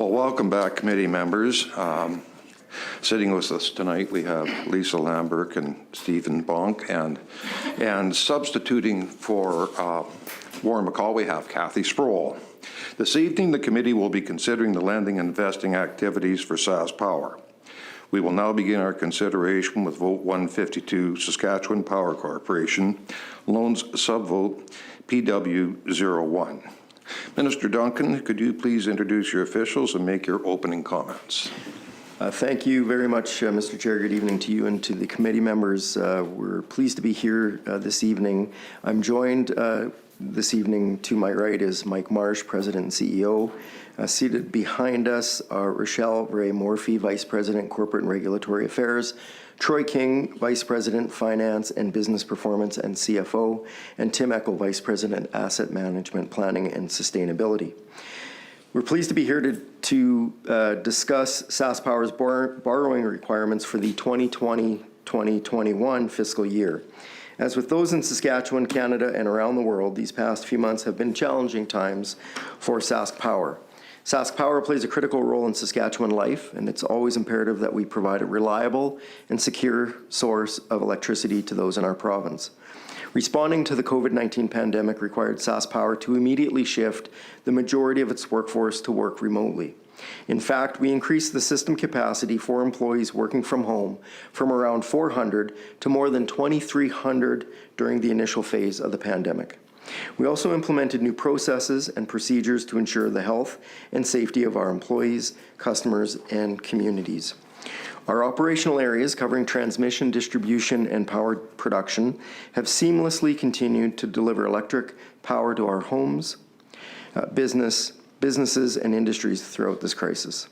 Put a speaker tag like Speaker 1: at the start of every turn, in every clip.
Speaker 1: Well, welcome back, committee members. Sitting with us tonight, we have Lisa Lamberg and Stephen Bonk, and substituting for Warren McCall, we have Kathy Sproul. This evening, the committee will be considering the lending and investing activities for SAS Power. We will now begin our consideration with Vote 152, Saskatchewan Power Corporation, Loans Subvote PW01. Minister Duncan, could you please introduce your officials and make your opening comments?
Speaker 2: Thank you very much, Mr. Chair. Good evening to you and to the committee members. We're pleased to be here this evening. I'm joined this evening, to my right is Mike Marsh, President and CEO. Seated behind us are Rochelle Ray Morphy, Vice President, Corporate and Regulatory Affairs, Troy King, Vice President, Finance and Business Performance and CFO, and Tim Eckel, Vice President, Asset Management, Planning and Sustainability. We're pleased to be here to discuss SAS Power's borrowing requirements for the 2020-2021 fiscal year. As with those in Saskatchewan, Canada, and around the world, these past few months have been challenging times for Sask Power. Sask Power plays a critical role in Saskatchewan life, and it's always imperative that we provide a reliable and secure source of electricity to those in our province. Responding to the COVID-19 pandemic required SAS Power to immediately shift the majority of its workforce to work remotely. In fact, we increased the system capacity for employees working from home from around 400 to more than 2,300 during the initial phase of the pandemic. We also implemented new processes and procedures to ensure the health and safety of our employees, customers, and communities. Our operational areas covering transmission, distribution, and power production have seamlessly continued to deliver electric power to our homes, businesses, and industries throughout this crisis.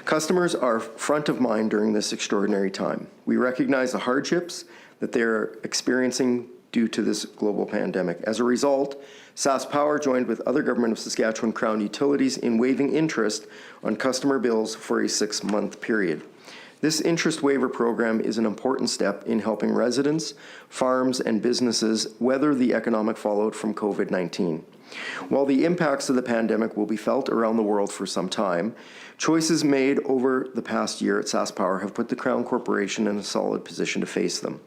Speaker 2: Customers are front of mind during this extraordinary time. We recognize the hardships that they are experiencing due to this global pandemic. As a result, SAS Power joined with other Government of Saskatchewan Crown utilities in waiving interest on customer bills for a 6-month period. This interest waiver program is an important step in helping residents, farms, and businesses weather the economic fallout from COVID-19. While the impacts of the pandemic will be felt around the world for some time, choices made over the past year at SAS Power have put the Crown Corporation in a solid position to face them.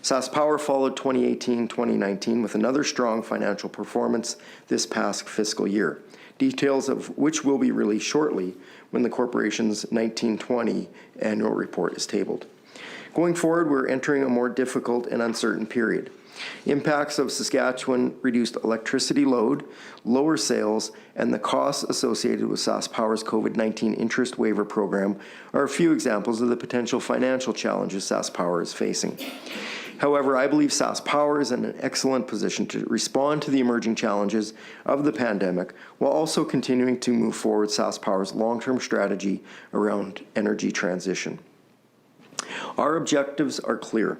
Speaker 2: SAS Power followed 2018-2019 with another strong financial performance this past fiscal year, details of which will be released shortly when the corporation's 1920 annual report is tabled. Going forward, we're entering a more difficult and uncertain period. Impacts of Saskatchewan reduced electricity load, lower sales, and the costs associated with SAS Power's COVID-19 interest waiver program are a few examples of the potential financial challenges SAS Power is facing. However, I believe SAS Power is in an excellent position to respond to the emerging challenges of the pandemic while also continuing to move forward SAS Power's long-term strategy around energy transition. Our objectives are clear.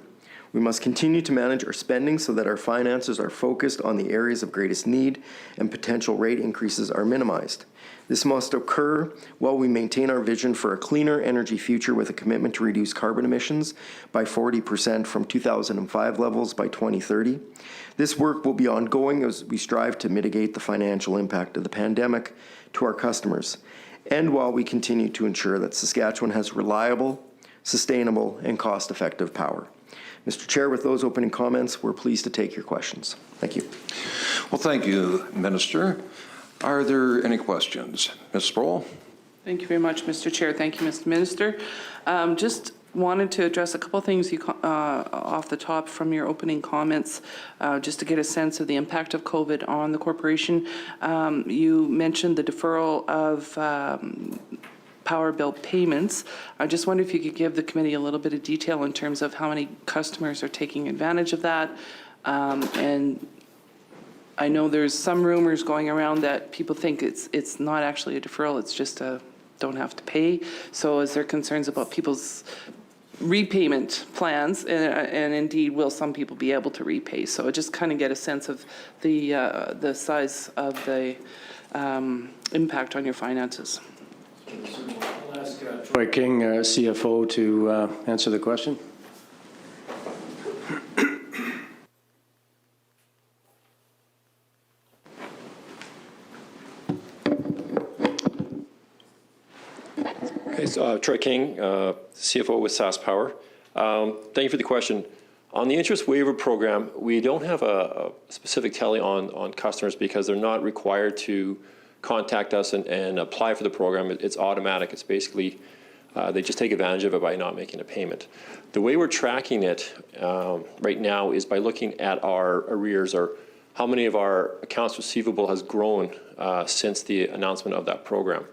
Speaker 2: We must continue to manage our spending so that our finances are focused on the areas of greatest need and potential rate increases are minimized. This must occur while we maintain our vision for a cleaner energy future with a commitment to reduce carbon emissions by 40% from 2005 levels by 2030. This work will be ongoing as we strive to mitigate the financial impact of the pandemic to our customers, and while we continue to ensure that Saskatchewan has reliable, sustainable, and cost-effective power. Mr. Chair, with those opening comments, we're pleased to take your questions. Thank you.
Speaker 1: Well, thank you, Minister. Are there any questions? Ms. Sproul?
Speaker 3: Thank you very much, Mr. Chair. Thank you, Mr. Minister. Just wanted to address a couple things off the top from your opening comments, just to get a sense of the impact of COVID on the corporation. You mentioned the deferral of power bill payments. I just wonder if you could give the committee a little bit of detail in terms of how many customers are taking advantage of that. And I know there's some rumors going around that people think it's not actually a deferral, it's just a don't have to pay. So is there concerns about people's repayment plans, and indeed will some people be able to repay? So just kind of get a sense of the size of the impact on your finances.
Speaker 4: I'll ask Troy King, CFO, to answer the question.
Speaker 5: It's Troy King, CFO with SAS Power. Thank you for the question. On the interest waiver program, we don't have a specific tally on customers because they're not required to contact us and apply for the program. It's automatic. It's basically, they just take advantage of it by not making a payment. The way we're tracking it right now is by looking at our arrears, or how many of our accounts receivable has grown since the announcement of that program.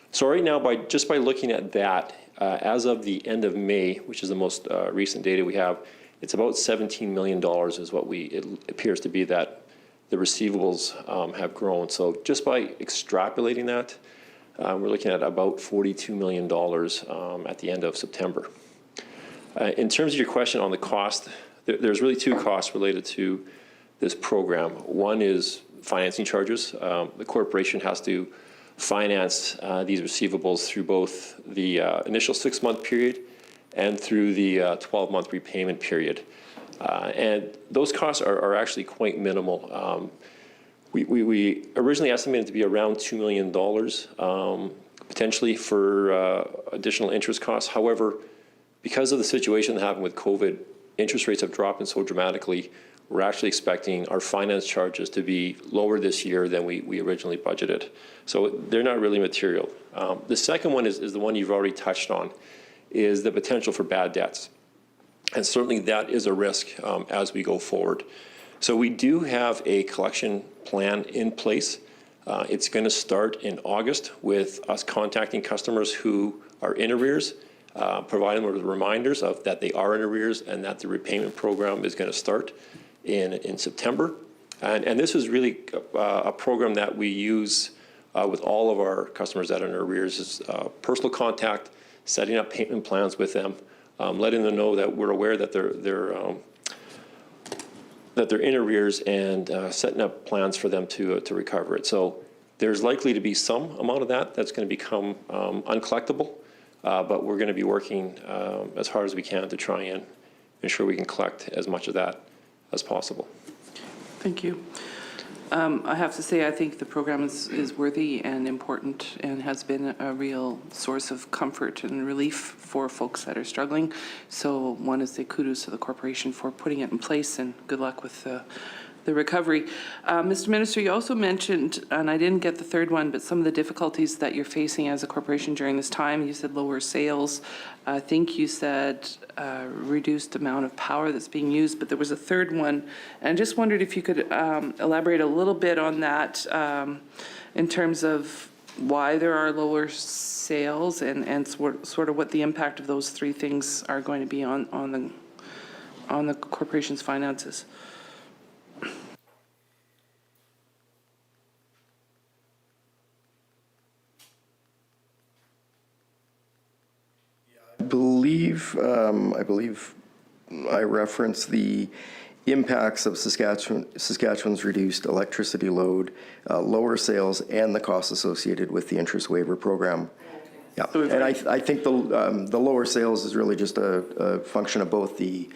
Speaker 5: So right now, just by looking at that, as of the end of May, which is the most recent data we have, it's about $17 million is what it appears to be that the receivables have grown. So just by extrapolating that, we're looking at about $42 million at the end of September. In terms of your question on the cost, there's really two costs related to this program. One is financing charges. The corporation has to finance these receivables through both the initial 6-month period and through the 12-month repayment period. And those costs are actually quite minimal. We originally estimated it to be around $2 million, potentially for additional interest costs. However, because of the situation that happened with COVID, interest rates have dropped so dramatically, we're actually expecting our finance charges to be lower this year than we originally budgeted. So they're not really material. The second one is the one you've already touched on, is the potential for bad debts. And certainly that is a risk as we go forward. So we do have a collection plan in place. It's going to start in August with us contacting customers who are in arrears, providing them with reminders of that they are in arrears and that the repayment program is going to start in September. And this is really a program that we use with all of our customers that are in arrears, is personal contact, setting up payment plans with them, letting them know that we're aware that they're in arrears, and setting up plans for them to recover it. So there's likely to be some amount of that's going to become uncollectible, but we're going to be working as hard as we can to try and ensure we can collect as much of that as possible.
Speaker 3: Thank you. I have to say, I think the program is worthy and important and has been a real source of comfort and relief for folks that are struggling. So I want to say kudos to the corporation for putting it in place, and good luck with the recovery. Mr. Minister, you also mentioned, and I didn't get the third one, but some of the difficulties that you're facing as a corporation during this time. You said lower sales. I think you said reduced amount of power that's being used, but there was a third one. And I just wondered if you could elaborate a little bit on that in terms of why there are lower sales and sort of what the impact of those three things are going to be on the corporation's finances.
Speaker 2: I believe I referenced the impacts of Saskatchewan's reduced electricity load, lower sales, and the costs associated with the interest waiver program. Yeah, and I think the lower sales is really just a function of both the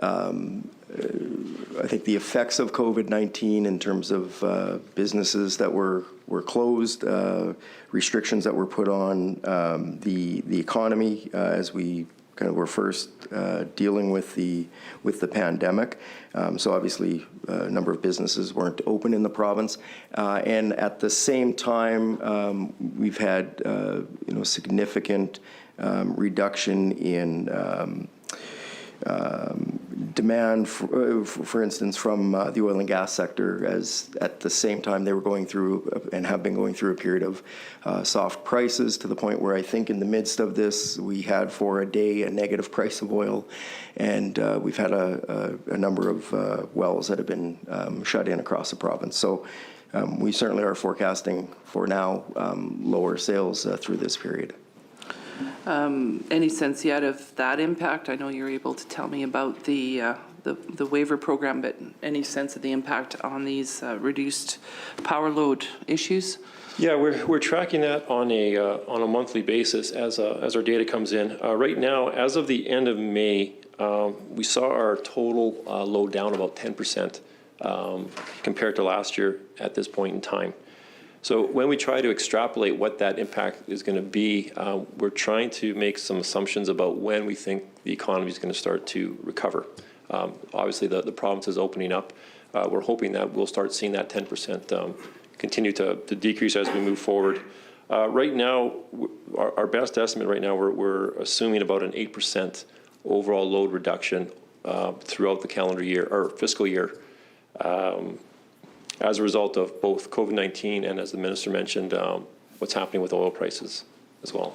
Speaker 2: I think the effects of COVID-19 in terms of businesses that were closed, restrictions that were put on the economy as we kind of were first dealing with the pandemic. So obviously, a number of businesses weren't open in the province, and at the same time, we've had significant reduction in demand, for instance, from the oil and gas sector, as at the same time they were going through and have been going through a period of soft prices, to the point where I think in the midst of this we had for a day a negative price of oil, and we've had a number of wells that have been shut in across the province. So we certainly are forecasting for now lower sales through this period.
Speaker 3: Any sense yet of that impact? I know you're able to tell me about the waiver program, but any sense of the impact on these reduced power load issues?
Speaker 5: Yeah, we're tracking that on a monthly basis as our data comes in. Right now, as of the end of May, we saw our total load down about 10% compared to last year at this point in time. So when we try to extrapolate what that impact is going to be, we're trying to make some assumptions about when we think the economy is going to start to recover. Obviously, the province is opening up. We're hoping that we'll start seeing that 10% continue to decrease as we move forward. Right now, our best estimate right now, we're assuming about an 8% overall load reduction throughout the calendar year or fiscal year as a result of both COVID-19 and, as the minister mentioned, what's happening with oil prices as well.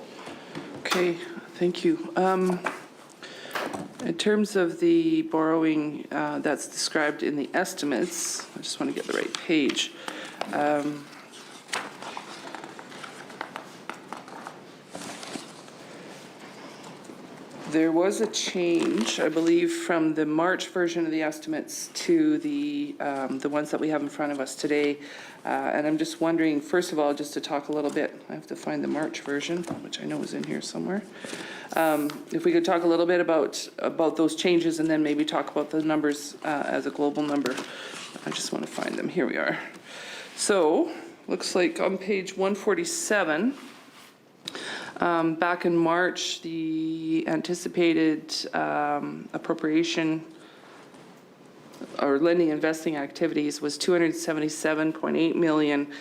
Speaker 3: Okay, thank you. In terms of the borrowing that's described in the estimates, I just want to get the right page. There was a change, I believe, from the March version of the estimates to the ones that we have in front of us today. And I'm just wondering, first of all, just to talk a little bit, I have to find the March version, which I know is in here somewhere. If we could talk a little bit about those changes and then maybe talk about the numbers as a global number. I just want to find them. Here we are. So, looks like on page 147, back in March, the anticipated appropriation or lending investing activities was $277.8 million.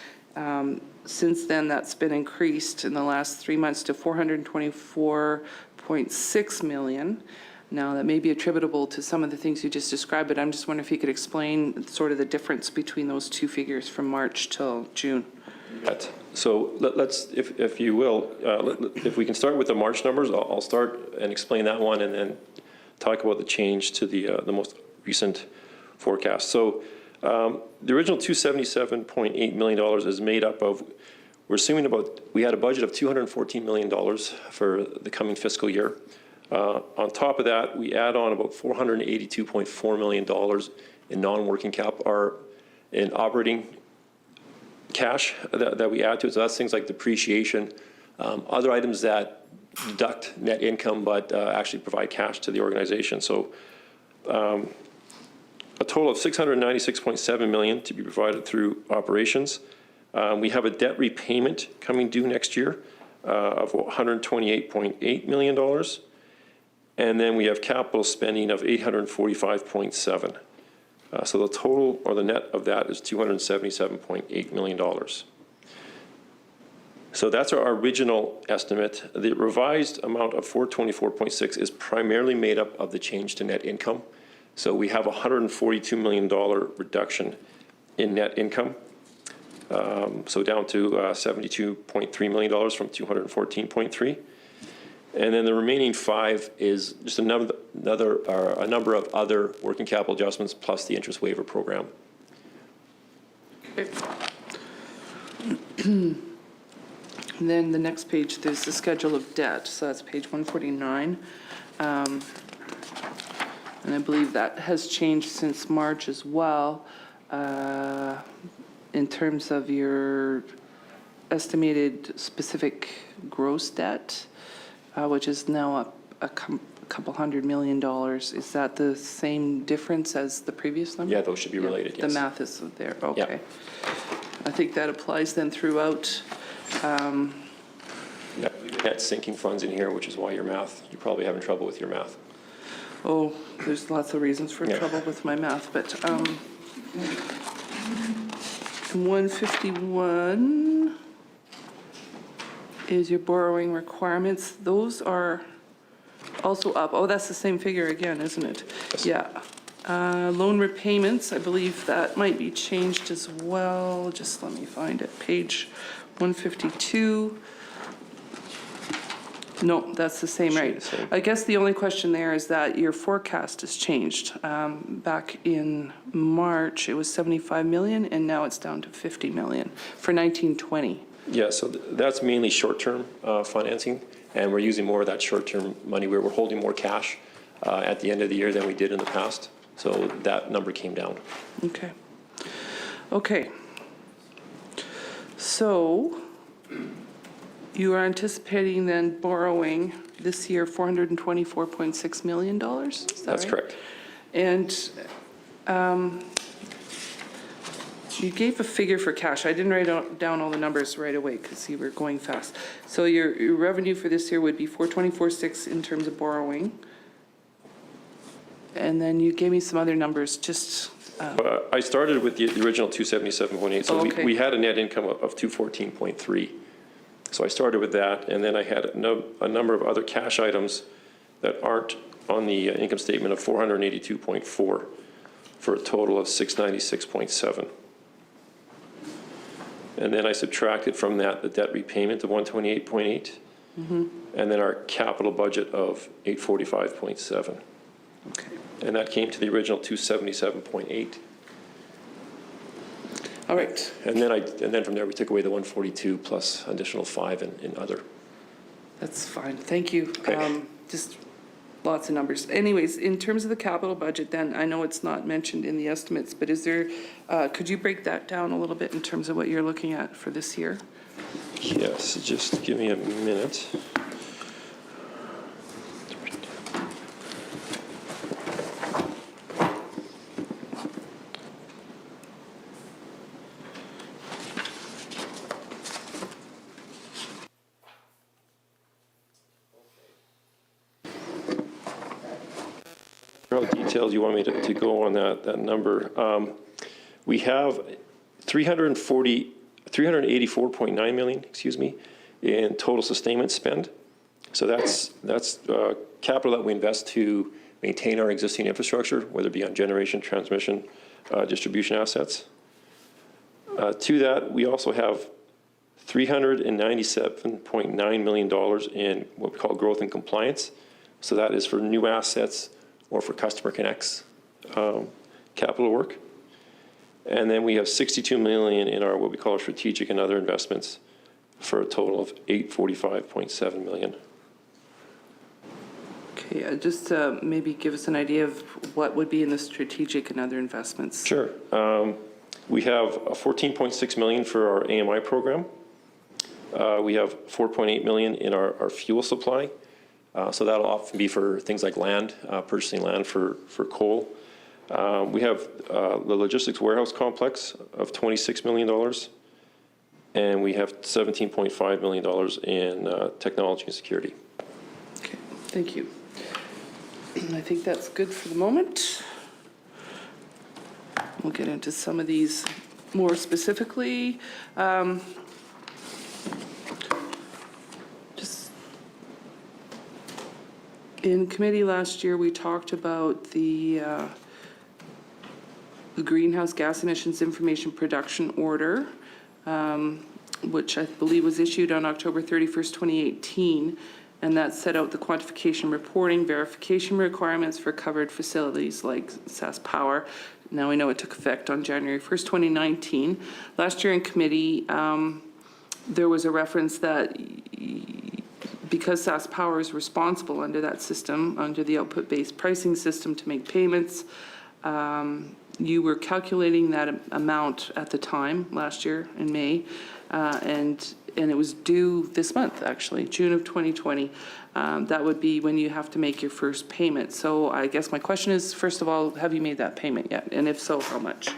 Speaker 3: Since then, that's been increased in the last 3 months to $424.6 million. Now, that may be attributable to some of the things you just described, but I'm just wondering if you could explain sort of the difference between those two figures from March till June.
Speaker 5: So let's, if you will, if we can start with the March numbers, I'll start and explain that one and then talk about the change to the most recent forecast. So the original $277.8 million is made up of, we're assuming we had a budget of $214 million for the coming fiscal year. On top of that, we add on about $482.4 million in non-working cap, or in operating cash that we add to it. So that's things like depreciation, other items that deduct net income but actually provide cash to the organization. So a total of $696.7 million to be provided through operations. We have a debt repayment coming due next year of $128.8 million. And then we have capital spending of $845.7. So the total, or the net of that, is $277.8 million. So that's our original estimate. The revised amount of $424.6 is primarily made up of the change to net income. So we have a $142 million reduction in net income. So down to $72.3 million from $214.3. And then the remaining $5 is just a number of other working capital adjustments plus the interest waiver program.
Speaker 3: Okay. And then the next page, there's the schedule of debt. So that's page 149. And I believe that has changed since March as well in terms of your estimated specific gross debt. Which is now up a couple $100 million. Is that the same difference as the previous number?
Speaker 5: Yeah, those should be related, yes.
Speaker 3: The math is there, okay.
Speaker 5: Yeah.
Speaker 3: I think that applies then throughout.
Speaker 5: Yeah, we've got sinking funds in here, which is why you're probably having trouble with your math.
Speaker 3: Oh, there's lots of reasons for
Speaker 5: Yeah.
Speaker 3: trouble with my math, but 151 is your borrowing requirements. Those are also up. Oh, that's the same figure again, isn't it?
Speaker 5: Yes.
Speaker 3: Yeah. Loan repayments, I believe that might be changed as well. Just let me find it. Page 152. No, that's the same, right?
Speaker 5: The same.
Speaker 3: I guess the only question there is that your forecast has changed. Back in March, it was 75 million, and now it's down to 50 million for 1920.
Speaker 5: Yeah, so that's mainly short-term financing, and we're using more of that short-term money where we're holding more cash at the end of the year than we did in the past. So that number came down.
Speaker 3: Okay. Okay. So you are anticipating then borrowing this year $424.6 million? Is that
Speaker 5: That's
Speaker 3: right?
Speaker 5: correct.
Speaker 3: And You gave a figure for cash. I didn't write down all the numbers right away because you were going fast. So your revenue for this year would be 424.6 in terms of borrowing. And then you gave me some other numbers, just,
Speaker 5: I started with the original 277.8, so
Speaker 3: Oh, okay.
Speaker 5: we had a net income of 214.3. So I started with that, and then I had a number of other cash items that aren't on the income statement of 482.4 for a total of 696.7. And then I subtracted from that the debt repayment of 128.8, and then our capital budget of 845.7.
Speaker 3: okay.
Speaker 5: And that came to the original 277.8.
Speaker 3: All right.
Speaker 5: And then from there, we took away the 142 plus additional 5 in other.
Speaker 3: That's fine. Thank you.
Speaker 5: Okay.
Speaker 3: Just lots of numbers. Anyways, in terms of the capital budget, then, I know it's not mentioned in the estimates, but is there, could you break that down a little bit in terms of what you're looking at for this year?
Speaker 5: Yes, just give me a minute. How detailed you want me to go on that number? We have 384.9 million, in total sustainment spend. So that's capital that we invest to maintain our existing infrastructure, whether it be on generation, transmission, distribution assets. To that, we also have $397.9 million in what we call growth and compliance. So that is for new assets or for customer connects capital work. And then we have 62 million in our what we call our strategic and other investments for a total of 845.7 million.
Speaker 3: Okay, just maybe give us an idea of what would be in the strategic and other investments.
Speaker 5: Sure. We have 14.6 million for our AMI program. We have 4.8 million in our fuel supply. So that'll often be for things like land, purchasing land for coal. We have the logistics warehouse complex of $26 million. And we have $17.5 million in technology and security.
Speaker 3: Okay, thank you. I think that's good for the moment. We'll get into some of these more specifically. Just in committee last year, we talked about the greenhouse gas emissions information production order, which I believe was issued on October 31st, 2018. And that set out the quantification, reporting, verification requirements for covered facilities like SAS Power. Now we know it took effect on January 1st, 2019. Last year in committee, there was a reference that because SAS Power is responsible under that system, under the output-based pricing system to make payments, you were calculating that amount at the time, last year in May, and it was due this month, actually, June of 2020. That would be when you have to make your first payment. So I guess my question is, first of all, have you made that payment yet? And if so, how much?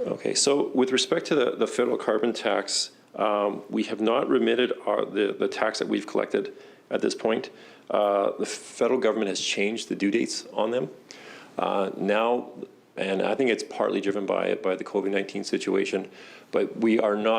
Speaker 5: Okay, so with respect to the federal carbon tax, we have not remitted the tax that we've collected at this point. The federal government has changed the due dates on them now, and I think it's partly driven by the COVID-19 situation, but we are not